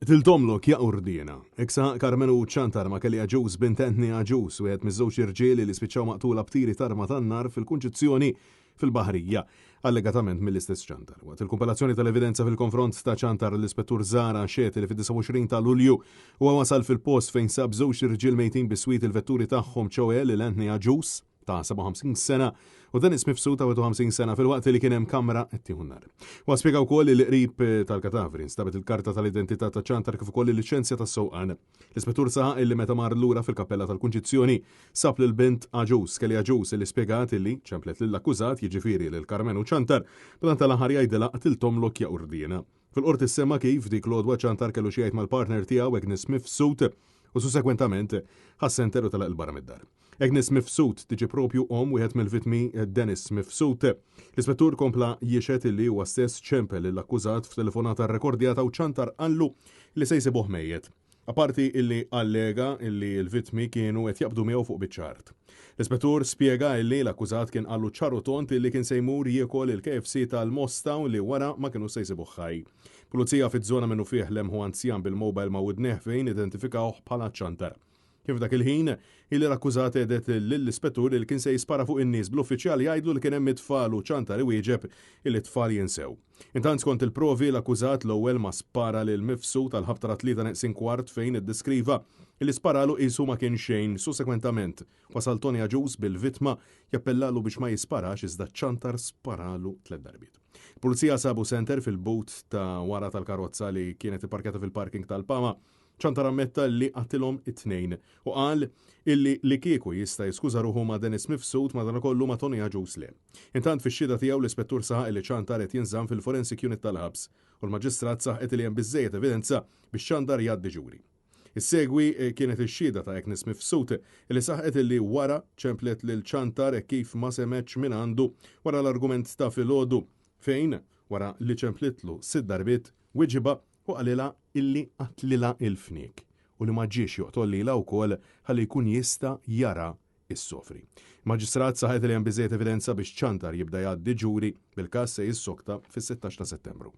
Tiltomlok ja urdina. Eksa Carmenu ċantar ma kelli Aġus bint Anthony Aġus u għed miż-żewġ irġieli li spiċċaw maqtula b'tiri tarma tan-nar fil-kunġizzjoni fil-Baħrija, allegatament mill-istess ċantar. Waqt il-kompilazzjoni tal-evidenza fil-konfront ta' ċantar l-ispettur Zara Xeti li fid-29 ta' Lulju huwa wasal fil-post fejn sab żewġ irġiel mejtin biswit il-vetturi tagħhom ċewel lil Anthony Aġus ta' 57 sena u Dennis Mifsud ta' 51 sena fil-waqt li kien hemm kamra qed tieħu nar. Wa spjega wkoll li qrib tal-katavri instabet il-karta tal-identità ta' ċantar kif ukoll il-liċenzja tas-sewqan. L-ispettur saħaq illi meta mar lura fil-kappella tal-kunġizzjoni sab lil bint Aġus kelli Aġus illi spjegat illi ċemplet lill-akkużat jiġifieri lil Carmenu ċantar b'dan tal-aħħar jgħidilha tiltomlok ja urdina. Fil-qort issemma kif dik l-għodwa ċantar kellu xi jgħid mal-partner tiegħu Agnes Mifsud u sussekwentament ħassenteru tal-qlbara mid-dar. Agnes Mifsud tiġi propju wieħed mill-vitmi Dennis Mifsud. L-ispettur kompla jiexet illi huwa stess ċempel l-akkużat f'telefonata rrekordjata u ċantar qallu li se jsibuh mejjed. Aparti illi allega illi l-vitmi kienu qed jaqbdu miegħu fuq biċ-ċart. L-ispettur spjega illi l-akkużat kien qallu ċaru tont illi kien se jmur jiekol il-KFC tal-Mosta u li wara ma kienu se jsibuh ħaj. Pulizija fiż-żona minnu fih lemħu anzjan bil-mobile ma' widneħ fejn identifikawh bħala ċantar. Kif dak il-ħin, il-akkużat edet lill-ispettur il kien se jispara fuq in-nies bl-uffiċjal jgħidlu li kien hemm it-tfal u ċantar iwieġeb il-tfal jinsew. Intant skont il-provi l-akkużat l-ewwel ma spara lil Mifsud tal-ħabta 3:15 fejn iddiskriva li sparalu qisu ma kien xejn sussekwentament. Wasal Tony Aġus bil-vittma jappellalu biex ma jisparax iżda ċantar sparalu 3 darbiet. Pulizija sabu center fil-but ta' wara tal-karozza li kienet ipparkjata fil-parking tal-Pama. ċantar ammetta li qattilhom it-tnejn u qal illi li kieku jista' jiskuża ruħu ma' Dennis Mifsud madankollu ma' Tony Aġus le. Intant fix-xhieda tiegħu l-ispettur saħaq li ċantar qed jinżamm fil-forensic unit tal-ħabs u l-maġistrat saħqet li hemm biżżejjed evidenza biex ċantar jgħaddi ġuri. Is-segwi kienet ix-xhieda ta' Agnes Mifsud li saħqet li wara ċemplet lil ċantar kif ma semetx minn għandu wara l-argument ta' filgħodu fejn wara li ċemplitlu 6 darbiet wieġiba u għalila illi qatlila il-fnik u li ma ġiex joqtollila wkoll ħalli jkun jista' jara is-sofri. Maġistrat saħet li hemm biżżejjed evidenza biex ċantar jibda jgħaddi ġuri bil-każ se jissokta fis-16 ta' Settembru.